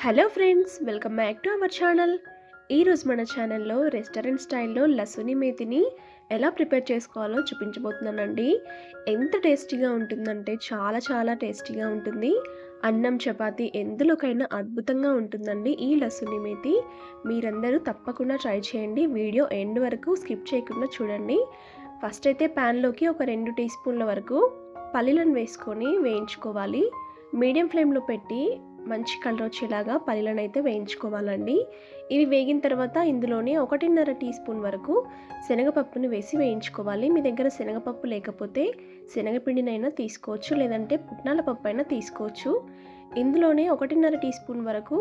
Hello friends, welcome back to our channel. ఈరోజు మన ఛానల్లో రెస్టారెంట్ స్టైల్లో లసుని మేతిని ఎలా ప్రిపేర్ చేసుకోవాలో చూపించబోతున్నానండి. ఎంత టేస్టీగా ఉంటుందంటే చాలా టేస్టీగా ఉంటుంది. అన్నం చపాతీ ఎందులోకైనా అద్భుతంగా ఉంటుందండి ఈ లసుని మేతి. మీరందరూ తప్పకుండా ట్రై చేయండి. వీడియో ఎండ్ వరకు స్కిప్ చేయకుండా చూడండి. ఫస్ట్ అయితే ప్యాన్లోకి ఒక 2 టీ స్పూన్ల వరకు పల్లీలను వేసుకొని వేయించుకోవాలి. మీడియం ఫ్లేమ్లో పెట్టి మంచి కలర్ వచ్చేలాగా పల్లీలను అయితే వేయించుకోవాలండి. ఇవి వేగిన తర్వాత ఇందులోనే 1.5 టీ స్పూన్ వరకు శనగపప్పుని వేసి వేయించుకోవాలి. మీ దగ్గర శనగపప్పు లేకపోతే శనగపిండినైనా తీసుకోవచ్చు, లేదంటే పుట్నాల పప్పు అయినా తీసుకోవచ్చు. ఇందులోనే 1.5 టీ స్పూన్ వరకు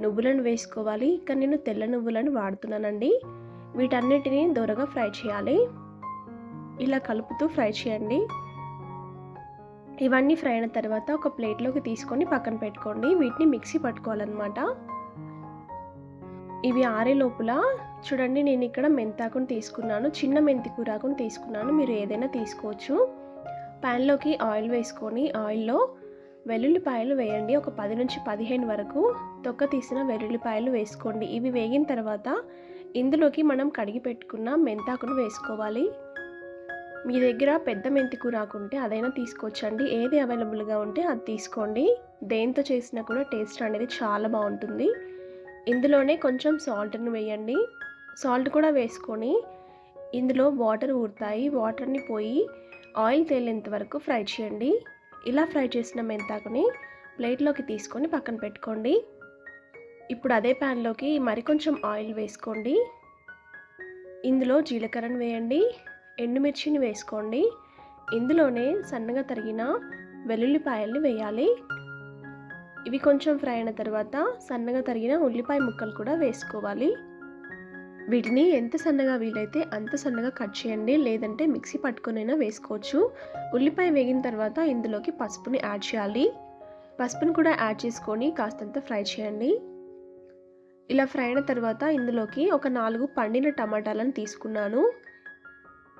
నువ్వులను వేసుకోవాలి. ఇక్కడ నేను తెల్ల నువ్వులను వాడుతున్నానండి. వీటన్నిటిని దోరగా ఫ్రై చేయాలి. ఇలా కలుపుతూ ఫ్రై చేయండి. ఇవన్నీ ఫ్రై అయిన తర్వాత ఒక ప్లేట్లోకి తీసుకొని పక్కన పెట్టుకోండి. వీటిని మిక్సీ పట్టుకోవాలన్నమాట. ఇవి ఆరే లోపల చూడండి, నేను ఇక్కడ మెంతాకుని తీసుకున్నాను, చిన్న మెంతి కూరాకుని తీసుకున్నాను. మీరు ఏదైనా తీసుకోవచ్చు. ప్యాన్లోకి ఆయిల్ వేసుకొని ఆయిల్లో వెల్లుల్లిపాయలు వేయండి. ఒక 10 నుంచి 15 వరకు తొక్క తీసిన వెల్లుల్లిపాయలు వేసుకోండి. ఇవి వేగిన తర్వాత ఇందులోకి మనం కడిగి పెట్టుకున్న మెంతాకును వేసుకోవాలి. మీ దగ్గర పెద్ద మెంతి కూరాకు ఉంటే అదైనా తీసుకోవచ్చండి. ఏది అవైలబుల్గా ఉంటే అది తీసుకోండి. దేంతో చేసినా కూడా టేస్ట్ అనేది చాలా బాగుంటుంది. ఇందులోనే కొంచెం సాల్ట్ని వేయండి. సాల్ట్ కూడా వేసుకొని ఇందులో వాటర్ ఊరుతాయి. వాటర్ని పోయి ఆయిల్ తేలేంత వరకు ఫ్రై చేయండి. ఇలా ఫ్రై చేసిన మెంతాకుని ప్లేట్లోకి తీసుకొని పక్కన పెట్టుకోండి. ఇప్పుడు అదే ప్యాన్లోకి మరికొంచెం ఆయిల్ వేసుకోండి. ఇందులో జీలకర్రను వేయండి, ఎండుమిర్చిని వేసుకోండి. ఇందులోనే సన్నగా తరిగిన వెల్లుల్లిపాయల్ని వేయాలి. ఇవి కొంచెం ఫ్రై అయిన తర్వాత సన్నగా తరిగిన ఉల్లిపాయ ముక్కలు కూడా వేసుకోవాలి. వీటిని ఎంత సన్నగా వీలైతే అంత సన్నగా కట్ చేయండి, లేదంటే మిక్సీ పట్టుకొనైనా వేసుకోవచ్చు. ఉల్లిపాయ వేగిన తర్వాత ఇందులోకి పసుపుని యాడ్ చేయాలి. పసుపుని కూడా యాడ్ చేసుకొని కాస్తంత ఫ్రై చేయండి. ఇలా ఫ్రై అయిన తర్వాత ఇందులోకి ఒక 4 పండిన టమాటాలను తీసుకున్నాను.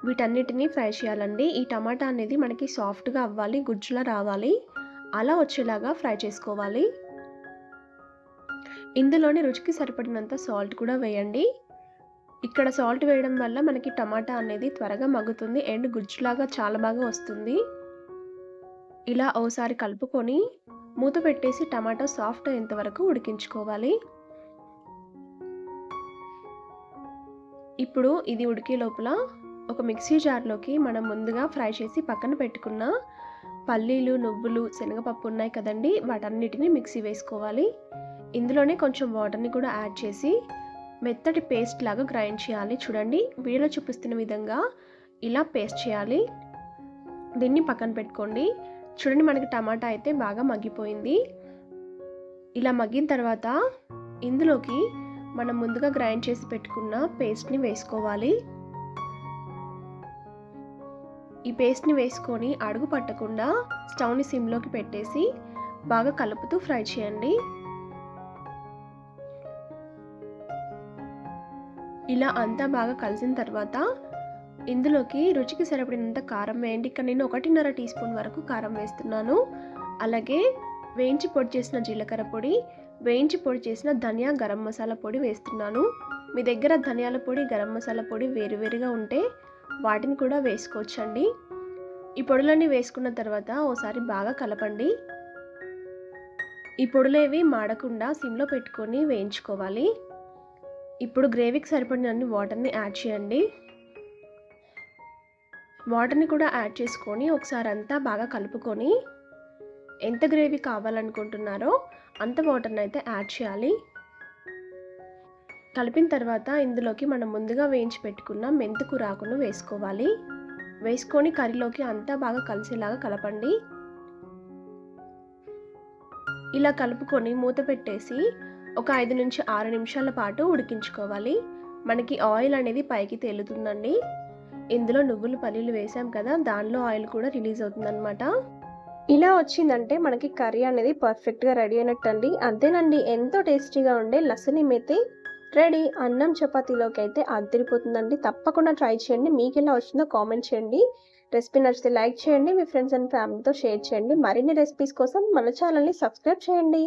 వీటన్నిటిని ఫ్రై చేయాలండి. ఈ టమాటా అనేది మనకి సాఫ్ట్గా అవ్వాలి, గుజ్జులా రావాలి. అలా వచ్చేలాగా ఫ్రై చేసుకోవాలి. ఇందులోనే రుచికి సరిపడినంత సాల్ట్ కూడా వేయండి. ఇక్కడ సాల్ట్ వేయడం వల్ల మనకి టమాటా అనేది త్వరగా మగ్గుతుంది అండ్ గుజ్జులాగా చాలా బాగా వస్తుంది. ఇలా ఓసారి కలుపుకొని మూత పెట్టేసి టమాటా సాఫ్ట్ అయ్యేంత వరకు ఉడికించుకోవాలి. ఇప్పుడు ఇది ఉడికే లోపల ఒక మిక్సీ జార్లోకి మనం ముందుగా ఫ్రై చేసి పక్కన పెట్టుకున్న పల్లీలు, నువ్వులు, శనగపప్పు ఉన్నాయి కదండి, వాటన్నిటిని మిక్సీ వేసుకోవాలి. ఇందులోనే కొంచెం వాటర్ని కూడా యాడ్ చేసి మెత్తటి పేస్ట్ లాగా గ్రైండ్ చేయాలి. చూడండి, వీడియోలో చూపిస్తున్న విధంగా ఇలా పేస్ట్ చేయాలి. దీన్ని పక్కన పెట్టుకోండి. చూడండి, మనకి టమాటా అయితే బాగా మగ్గిపోయింది. ఇలా మగ్గిన తర్వాత ఇందులోకి మనం ముందుగా గ్రైండ్ చేసి పెట్టుకున్న పేస్ట్ని వేసుకోవాలి. ఈ పేస్ట్ని వేసుకొని అడుగు పట్టకుండా స్టవ్ని సిమ్లోకి పెట్టేసి బాగా కలుపుతూ ఫ్రై చేయండి. ఇలా అంతా బాగా కలిసిన తర్వాత ఇందులోకి రుచికి సరిపడినంత కారం వేయండి. ఇక్కడ నేను 1.5 టీ స్పూన్ వరకు కారం వేస్తున్నాను. అలాగే వేయించి పొడి చేసిన జీలకర్ర పొడి, వేయించి పొడి చేసిన ధనియా, గరం మసాలా పొడి వేస్తున్నాను. మీ దగ్గర ధనియాల పొడి, గరం మసాలా పొడి వేరువేరుగా ఉంటే వాటిని కూడా వేసుకోవచ్చండి. ఈ పొడులన్నీ వేసుకున్న తర్వాత ఓసారి బాగా కలపండి. ఈ పొడులేవి మాడకుండా సిమ్లో పెట్టుకొని వేయించుకోవాలి. ఇప్పుడు గ్రేవీకి సరిపడినన్ని వాటర్ని యాడ్ చేయండి. వాటర్ని కూడా యాడ్ చేసుకొని ఒకసారి అంతా బాగా కలుపుకొని ఎంత గ్రేవీ కావాలనుకుంటున్నారో అంత వాటర్ని అయితే యాడ్ చేయాలి. కలిపిన తర్వాత ఇందులోకి మనం ముందుగా వేయించి పెట్టుకున్న మెంతి కూరాకును వేసుకోవాలి. వేసుకొని కర్రీలోకి అంతా బాగా కలిసేలాగా కలపండి. ఇలా కలుపుకొని మూత పెట్టేసి ఒక 5 నుంచి 6 నిమిషాల పాటు ఉడికించుకోవాలి. మనకి ఆయిల్ అనేది పైకి తేలుతుందండి. ఇందులో నువ్వులు, పల్లీలు వేసాం కదా, దానిలో ఆయిల్ కూడా రిలీజ్ అవుతుందన్నమాట. ఇలా వచ్చిందంటే మనకి కర్రీ అనేది పర్ఫెక్ట్గా రెడీ అయినట్టండి. అంతేనండి, ఎంతో టేస్టీగా ఉండే లసుని మేతి రెడీ. అన్నం చపాతీలోకి అయితే అదిరిపోతుందండి. తప్పకుండా ట్రై చేయండి. మీకు ఎలా వచ్చిందో కామెంట్ చేయండి. రెసిపీ నచ్చితే లైక్ చేయండి. మీ ఫ్రెండ్స్ అండ్ ఫ్యామిలీతో షేర్ చేయండి. మరిన్ని రెసిపీస్ కోసం మన ఛానల్ని సబ్స్క్రైబ్ చేయండి.